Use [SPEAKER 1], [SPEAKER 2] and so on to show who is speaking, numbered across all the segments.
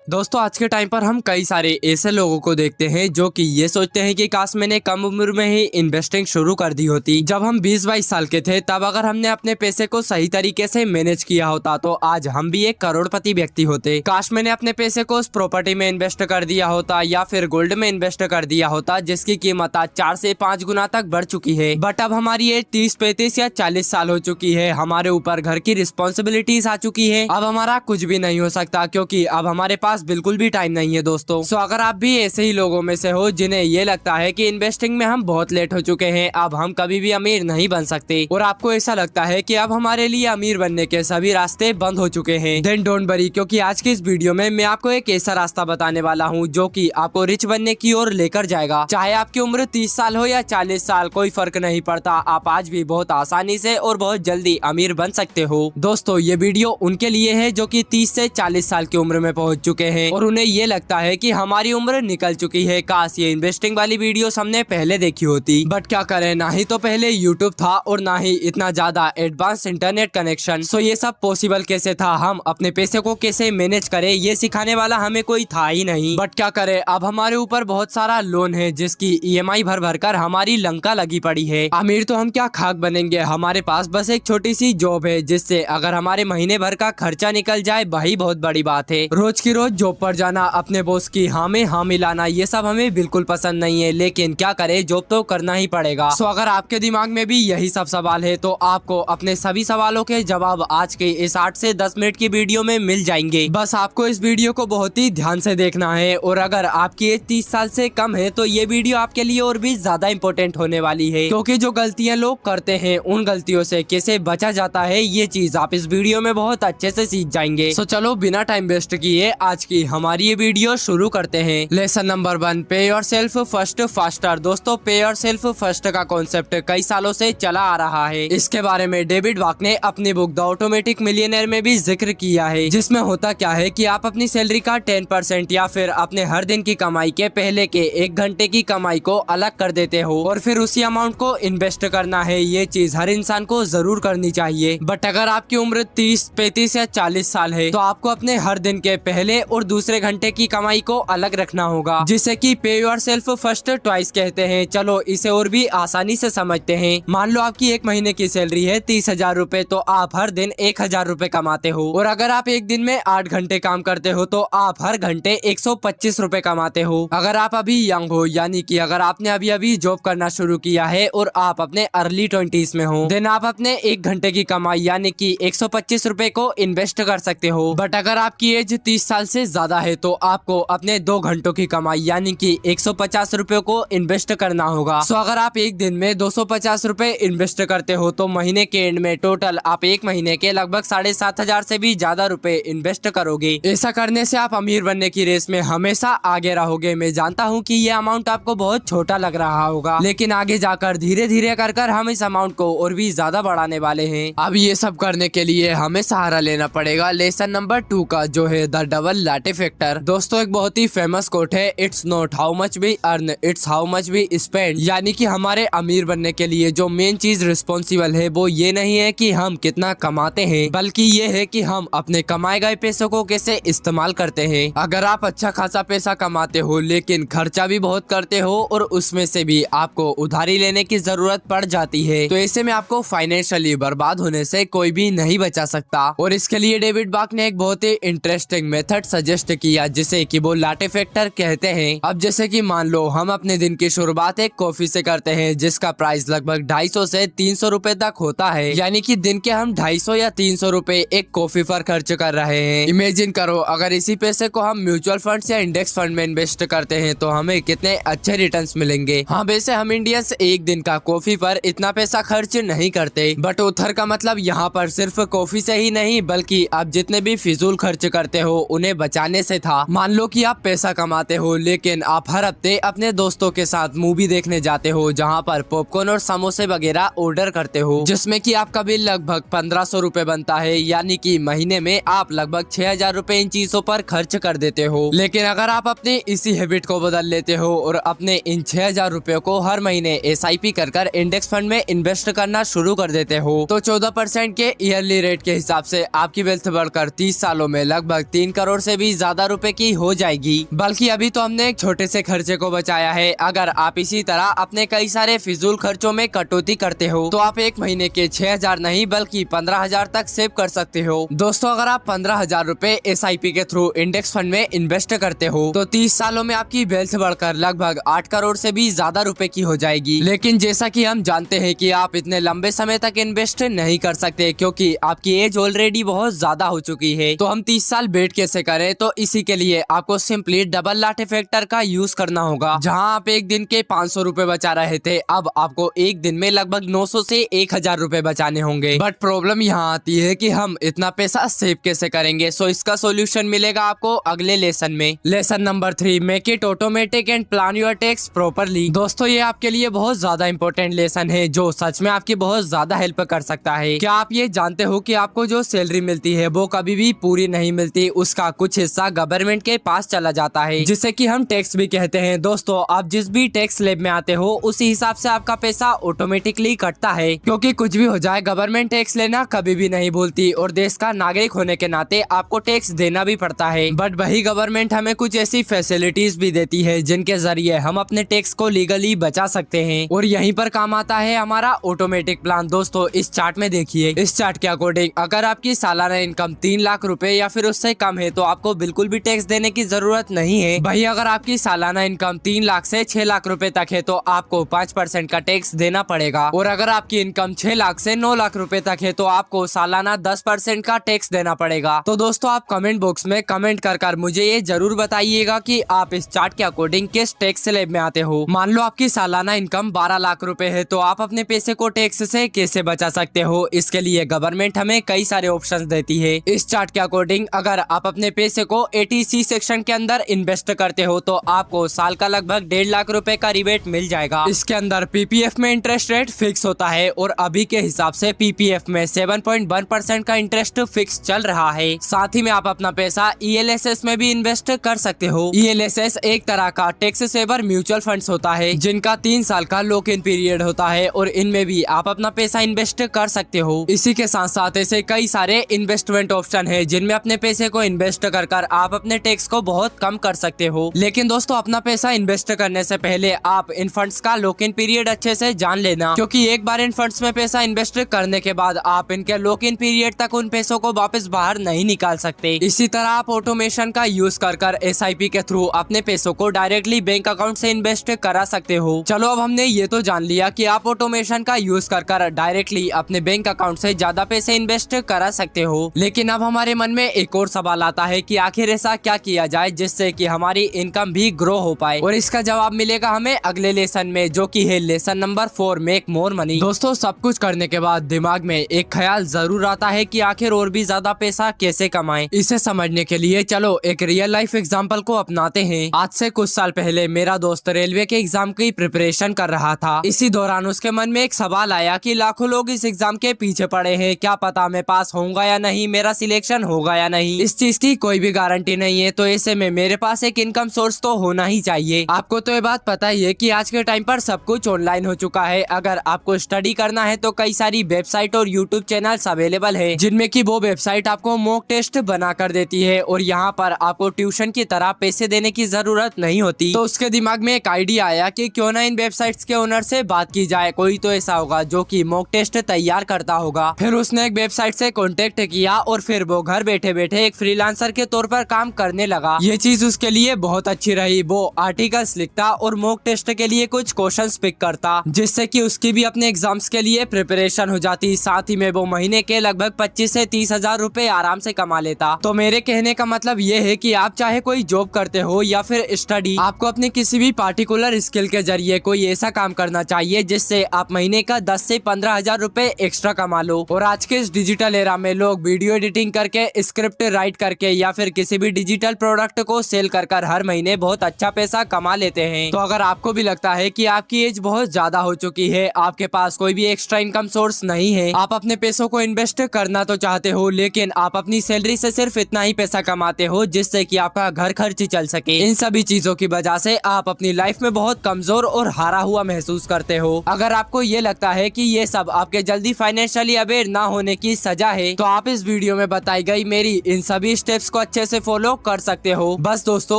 [SPEAKER 1] दोस्तों आज के टाइम पर हम कई सारे ऐसे लोगों को देखते हैं जो कि ये सोचते हैं कि काश मैंने कम उम्र में ही इन्वेस्टिंग शुरू कर दी होती। जब हम 20-22 साल के थे तब अगर हमने अपने पैसे को सही तरीके से मैनेज किया होता तो आज हम भी एक करोड़पति व्यक्ति होते। काश मैंने अपने पैसे को उस प्रॉपर्टी में इन्वेस्ट कर दिया होता या फिर गोल्ड में इन्वेस्ट कर दिया होता जिसकी कीमत आज 4 से 5 गुना तक बढ़ चुकी है। बट अब हमारी एज 30-35 या 40 साल हो चुकी है। हमारे ऊपर घर की रिस्पॉन्सिबिलिटीज आ चुकी है। अब हमारा कुछ भी नहीं हो सकता क्योंकि अब हमारे पास बिल्कुल भी टाइम नहीं है दोस्तों। सो अगर आप भी ऐसे ही लोगों में से हो जिन्हें ये लगता है कि इन्वेस्टिंग में हम बहुत लेट हो चुके हैं, अब हम कभी भी अमीर नहीं बन सकते और आपको ऐसा लगता है कि अब हमारे लिए अमीर बनने के सभी रास्ते बंद हो चुके हैं, देन डोंट वरी, क्योंकि आज की इस वीडियो में मैं आपको एक ऐसा रास्ता बताने वाला हूँ जो कि आपको रिच बनने की ओर लेकर जाएगा। चाहे आपकी उम्र 30 साल हो या 40 साल, कोई फर्क नहीं पड़ता। आप आज भी बहुत आसानी से और बहुत जल्दी अमीर बन सकते हो। दोस्तों ये वीडियो उनके लिए है जो कि 30 से 40 साल की उम्र में पहुंच चुके हैं और उन्हें ये लगता है कि हमारी उम्र निकल चुकी है, काश ये इन्वेस्टिंग वाली वीडियो हमने पहले देखी होती। बट क्या करें, ना ही तो पहले यूट्यूब था और ना ही इतना ज्यादा एडवांस इंटरनेट कनेक्शन। सो ये सब पॉसिबल कैसे था, हम अपने पैसे को कैसे मैनेज करें ये सिखाने वाला हमें कोई था ही नहीं। बट क्या करें, अब हमारे ऊपर बहुत सारा लोन है जिसकी EMI भर भर कर हमारी लंका लगी पड़ी है। अमीर तो हम क्या खाक बनेंगे, हमारे पास बस एक छोटी सी जॉब है जिससे अगर हमारे महीने भर का खर्चा निकल जाए वही बहुत बड़ी बात है। रोज की रोज जॉब पर जाना, अपने बॉस की हाँ में हाँ मिलाना, ये सब हमें बिल्कुल पसंद नहीं है, लेकिन क्या करें, जॉब तो करना ही पड़ेगा। सो अगर आपके दिमाग में भी यही सब सवाल है तो आपको अपने सभी सवालों के जवाब आज के इस 8 से 10 मिनट की वीडियो में मिल जाएंगे। बस आपको इस वीडियो को बहुत ही ध्यान से देखना है और अगर आपकी एज 30 साल से कम है तो ये वीडियो आपके लिए और भी ज्यादा इम्पोर्टेंट होने वाली है, क्योंकि जो गलतियाँ लोग करते हैं उन गलतियों से कैसे बचा जाता है ये चीज आप इस वीडियो में बहुत अच्छे से सीख जाएंगे। सो चलो बिना टाइम वेस्ट किए आज की हमारी ये वीडियो शुरू करते हैं। लेसन नंबर 1, पे योरसेल्फ फर्स्ट फास्टर। दोस्तों पे योरसेल्फ फर्स्ट का कॉन्सेप्ट कई सालों से चला आ रहा है। इसके बारे में डेविड वाक ने अपनी बुक द ऑटोमेटिक मिलियनेयर में भी जिक्र किया है, जिसमें होता क्या है कि आप अपनी सैलरी का 10% या फिर अपने हर दिन की कमाई के पहले के 1 घंटे की कमाई को अलग कर देते हो और फिर उसी अमाउंट को इन्वेस्ट करना है। ये चीज हर इंसान को जरूर करनी चाहिए। बट अगर आपकी उम्र 30, 35 या 40 साल है तो आपको अपने हर दिन के पहले और दूसरे घंटे की कमाई को अलग रखना होगा, जिसे कि पे योरसेल्फ फर्स्ट ट्वाइस कहते हैं। चलो इसे और भी आसानी से समझते हैं। मान लो आपकी एक महीने की सैलरी है 30,000 रूपए, तो आप हर दिन 1,000 रूपए कमाते हो और अगर आप एक दिन में 8 घंटे काम करते हो तो आप हर घंटे 125 रूपए कमाते हो। अगर आप अभी यंग हो, यानी कि अगर आपने अभी अभी जॉब करना शुरू किया है और आप अपने अर्ली 20s में हो, देन आप अपने 1 घंटे की कमाई यानी कि 125 रूपए को इन्वेस्ट कर सकते हो। बट अगर आपकी एज 30 साल से ज्यादा है तो आपको अपने 2 घंटों की कमाई यानी कि 150 रुपए को इन्वेस्ट करना होगा। सो अगर आप एक दिन में 250 रुपए इन्वेस्ट करते हो तो महीने के एंड में टोटल आप एक महीने के लगभग 7,500 से भी ज्यादा रुपए इन्वेस्ट करोगे। ऐसा करने से आप अमीर बनने की रेस में हमेशा आगे रहोगे। मैं जानता हूँ कि ये अमाउंट आपको बहुत छोटा लग रहा होगा, लेकिन आगे जाकर धीरे धीरे कर हम इस अमाउंट को और भी ज्यादा बढ़ाने वाले हैं। अब ये सब करने के लिए हमें सहारा लेना पड़ेगा लेसन नंबर 2 का, जो है द डबल लाटे फैक्टर। दोस्तों एक बहुत ही फेमस कोट है, it's not how much we earn, it's how much we spend. यानी कि हमारे अमीर बनने के लिए जो मेन चीज रिस्पॉन्सिबल है वो ये नहीं है कि हम कितना कमाते हैं, बल्कि ये है कि हम अपने कमाए गए पैसों को कैसे इस्तेमाल करते हैं। अगर आप अच्छा खासा पैसा कमाते हो लेकिन खर्चा भी बहुत करते हो और उसमें से भी आपको उधारी लेने की जरूरत पड़ जाती है, तो ऐसे में आपको फाइनेंशियली बर्बाद होने से कोई भी नहीं बचा सकता। और इसके लिए डेविड वाक ने एक बहुत ही इंटरेस्टिंग मेथड सजेस्ट किया जिसे कि वो लाटे फैक्टर कहते हैं। अब जैसे कि मान लो हम अपने दिन की शुरुआत एक कॉफी से करते हैं जिसका प्राइस लगभग 250 से 300 रुपए तक होता है, यानी कि दिन के हम 250 या 300 रुपए एक कॉफी पर खर्च कर रहे हैं। इमेजिन करो अगर इसी पैसे को हम म्यूचुअल फंड्स या इंडेक्स फंड में इन्वेस्ट करते हैं तो हमें कितने अच्छे रिटर्न्स मिलेंगे। हाँ वैसे हम इंडियंस एक दिन का कॉफी पर इतना पैसा खर्च नहीं करते, बट उधर का मतलब यहाँ पर सिर्फ कॉफी से ही नहीं बल्कि आप जितने भी फिजूल खर्च करते हो उन्हें बचाने से था। मान लो कि आप पैसा कमाते हो लेकिन आप हर हफ्ते अपने दोस्तों के साथ मूवी देखने जाते हो जहाँ पर पॉपकॉर्न और समोसे वगैरह ऑर्डर करते हो, जिसमें कि आपका बिल लगभग 1500 रुपए बनता है, यानी कि महीने में आप लगभग 6,000 रुपए इन चीजों पर खर्च कर देते हो। लेकिन अगर आप अपनी इसी हैबिट को बदल लेते हो और अपने इन 6,000 रुपए को हर महीने SIP कर इंडेक्स फंड में इन्वेस्ट करना शुरू कर देते हो तो 14% के ईयरली रेट के हिसाब से आपकी वेल्थ बढ़कर 30 सालों में लगभग 3 करोड़ से भी ज्यादा रुपए की हो जाएगी। बल्कि अभी तो हमने एक छोटे से खर्चे को बचाया है। अगर आप इसी तरह अपने कई सारे फिजूल खर्चों में कटौती करते हो तो आप एक महीने के 6,000 नहीं बल्कि 15,000 तक सेव कर सकते हो। दोस्तों, अगर आप 15,000 रूपए SIP के थ्रू इंडेक्स फंड में इन्वेस्ट करते हो तो 30 सालों में आपकी वेल्थ बढ़कर लगभग 8 करोड़ से भी ज्यादा रुपए की हो जाएगी। लेकिन जैसा कि हम जानते हैं कि आप इतने लंबे समय तक इन्वेस्ट नहीं कर सकते क्योंकि आपकी एज ऑलरेडी बहुत ज्यादा हो चुकी है। तो हम 30 साल वेट कैसे करें? तो इसी के लिए आपको सिंपली डबल लाठी फैक्टर का यूज करना होगा। जहां आप एक दिन के 500 रूपए बचा रहे थे, अब आपको एक दिन में लगभग 900 से 1,000 रूपए बचाने होंगे। बट प्रॉब्लम यहाँ आती है कि हम इतना पैसा सेव कैसे करेंगे। सो इसका सोल्यूशन मिलेगा आपको अगले लेसन में। Lesson number 3, make it automatic and plan your tax properly. दोस्तों, ये आपके लिए बहुत ज्यादा इंपॉर्टेंट लेसन है जो सच में आपकी बहुत ज्यादा हेल्प कर सकता है। क्या आप ये जानते हो कि आपको जो सैलरी मिलती है वो कभी भी पूरी नहीं मिलती, उसका कुछ हिस्सा गवर्नमेंट के पास चला जाता है जिसे कि हम टैक्स भी कहते हैं। दोस्तों, आप जिस भी टैक्स स्लैब में आते हो उसी हिसाब से आपका पैसा ऑटोमेटिकली कटता है, क्योंकि कुछ भी हो जाए गवर्नमेंट टैक्स लेना कभी भी नहीं भूलती और देश का नागरिक होने के नाते आपको टैक्स देना भी पड़ता है। बट वही गवर्नमेंट हमें कुछ ऐसी फैसिलिटीज भी देती है जिनके जरिए हम अपने टैक्स को लीगली बचा सकते हैं और यहीं पर काम आता है हमारा ऑटोमेटिक प्लान। दोस्तों, इस चार्ट में देखिए। इस चार्ट के अकॉर्डिंग अगर आपकी सालाना इनकम 3 लाख रुपए या फिर उससे कम है तो आपको बिल्कुल भी टैक्स देने की जरूरत नहीं है। भाई, अगर आपकी सालाना इनकम 3 लाख से 6 लाख रुपए तक है तो आपको 5% का टैक्स देना पड़ेगा और अगर आपकी इनकम 6 लाख से 9 लाख रुपए तक है तो आपको सालाना 10% का टैक्स देना पड़ेगा। तो दोस्तों, आप कमेंट बॉक्स में कमेंट कर मुझे ये जरूर बताइएगा कि आप इस चार्ट के अकॉर्डिंग किस टैक्स स्लैब में आते हो। मान लो आपकी सालाना इनकम 12 लाख रुपए है तो आप अपने पैसे को टैक्स से कैसे बचा सकते हो? इसके लिए गवर्नमेंट हमें कई सारे ऑप्शंस देती है। इस चार्ट के अकॉर्डिंग अगर आप अपने पैसे को ATC सेक्शन के अंदर इन्वेस्ट करते हो तो आपको साल का लगभग 1.5 लाख रुपए का रिबेट मिल जाएगा। इसके अंदर PPF में इंटरेस्ट रेट फिक्स होता है और अभी के हिसाब से PPF में 7.1% का इंटरेस्ट फिक्स चल रहा है। साथ ही में आप अपना पैसा ELSS में भी इन्वेस्ट कर सकते हो। ELSS एक तरह का टैक्स सेवर म्यूचुअल फंड्स होता है जिनका 3 साल का लॉक इन पीरियड होता है और इनमें भी आप अपना पैसा इन्वेस्ट कर सकते हो। इसी के साथ साथ ऐसे कई सारे इन्वेस्टमेंट ऑप्शन है जिनमें अपने पैसे को इन्वेस्ट कर आप अपने टैक्स को बहुत कम कर सकते हो। लेकिन दोस्तों, अपना पैसा इन्वेस्ट करने से पहले आप इन फंड्स का लॉक इन पीरियड अच्छे से जान लेना, क्योंकि एक बार इन फंड्स में पैसा इन्वेस्ट करने के बाद आप इनके लॉक इन पीरियड तक उन पैसों को वापस बाहर नहीं निकाल सकते। इसी तरह आप ऑटोमेशन का यूज कर SIP के थ्रू अपने पैसों को डायरेक्टली बैंक अकाउंट से इन्वेस्ट करा सकते हो। चलो, अब हमने ये तो जान लिया कि आप ऑटोमेशन का यूज कर डायरेक्टली अपने बैंक अकाउंट से ज्यादा पैसे इन्वेस्ट करा सकते हो। लेकिन अब हमारे मन में एक और सवाल आता है कि आखिर ऐसा क्या किया जाए जिससे कि हमारी इनकम भी ग्रो हो पाए, और इसका जवाब मिलेगा हमें अगले लेसन में, जो कि है lesson number 4, make more money. दोस्तों, सब कुछ करने के बाद दिमाग में एक ख्याल जरूर आता है कि आखिर और भी ज्यादा पैसा कैसे कमाएं। इसे समझने के लिए चलो एक रियल लाइफ एग्जांपल को अपनाते हैं। आज से कुछ साल पहले मेरा दोस्त रेलवे के एग्जाम की प्रिपरेशन कर रहा था। इसी दौरान उसके मन में एक सवाल आया कि लाखों लोग इस एग्जाम के पीछे पड़े हैं, क्या पता मैं पास होऊंगा या नहीं, मेरा सिलेक्शन होगा या नहीं, इस चीज की कोई भी गारंटी नहीं है। तो ऐसे में मेरे पास एक इनकम सोर्स तो होना ही चाहिए। आपको तो ये बात पता ही है कि आज के टाइम पर सब कुछ ऑनलाइन हो चुका है। अगर आपको स्टडी करना है तो कई सारी वेबसाइट और यूट्यूब चैनल्स अवेलेबल है जिनमें की वो वेबसाइट आपको मॉक टेस्ट बना कर देती है और यहाँ पर आपको ट्यूशन की तरह पैसे देने की जरूरत नहीं होती। तो उसके दिमाग में एक आइडिया आया कि क्यों ना इन वेबसाइट्स के ओनर से बात की जाए, कोई तो ऐसा होगा जो कि मॉक टेस्ट तैयार करता होगा। फिर उसने एक वेबसाइट से कांटेक्ट किया और फिर वो घर बैठे बैठे एक फ्रीलांसर के तौर पर काम करने लगा। ये चीज उसके लिए बहुत अच्छी रही। वो आर्टिकल्स लिखता और मॉक टेस्ट के लिए कुछ क्वेश्चंस पिक करता, जिससे कि उसकी भी अपने एग्जाम्स के लिए प्रिपरेशन हो जाती। साथ ही में वो महीने के लगभग 25 से 30 हजार रूपए आराम से कमा लेता। तो मेरे कहने का मतलब ये है कि आप चाहे कोई जॉब करते हो या फिर स्टडी, आपको अपने किसी भी पार्टिकुलर स्किल के जरिए कोई ऐसा काम करना चाहिए जिससे आप महीने का 10 से 15 हजार रूपए एक्स्ट्रा कमा लो। और आज के इस डिजिटल एरा में लोग वीडियो एडिटिंग करके, स्क्रिप्ट राइट करके या फिर किसी भी डिजिटल प्रोडक्ट को सेल कर हर महीने बहुत अच्छा पैसा कमा लेते हैं। तो अगर आपको भी लगता है कि आपकी एज बहुत ज्यादा हो चुकी है, आपके पास कोई भी एक्स्ट्रा इनकम सोर्स नहीं है, आप अपने पैसों को इन्वेस्ट करना तो चाहते हो लेकिन आप अपनी सैलरी से सिर्फ इतना ही पैसा कमाते हो जिससे कि आपका घर खर्च चल सके, इन सभी चीजों की वजह से आप अपनी लाइफ में बहुत कमजोर और हारा हुआ महसूस करते हो। अगर आपको ये लगता है कि ये सब आपके जल्दी फाइनेंशियली अवेयर ना होने की सजा है तो आप इस वीडियो में बताई गई मेरी इन सभी स्टेप्स को अच्छे से फॉलो कर सकते हो। बस दोस्तों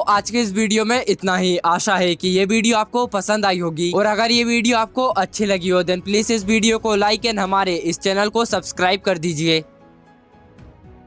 [SPEAKER 1] आज के इस वीडियो में इतना ही। आशा है कि ये वीडियो आपको पसंद आई होगी, और अगर ये वीडियो आपको अच्छी लगी हो देन प्लीज इस वीडियो को लाइक एंड हमारे इस चैनल को सब्सक्राइब कर दीजिए।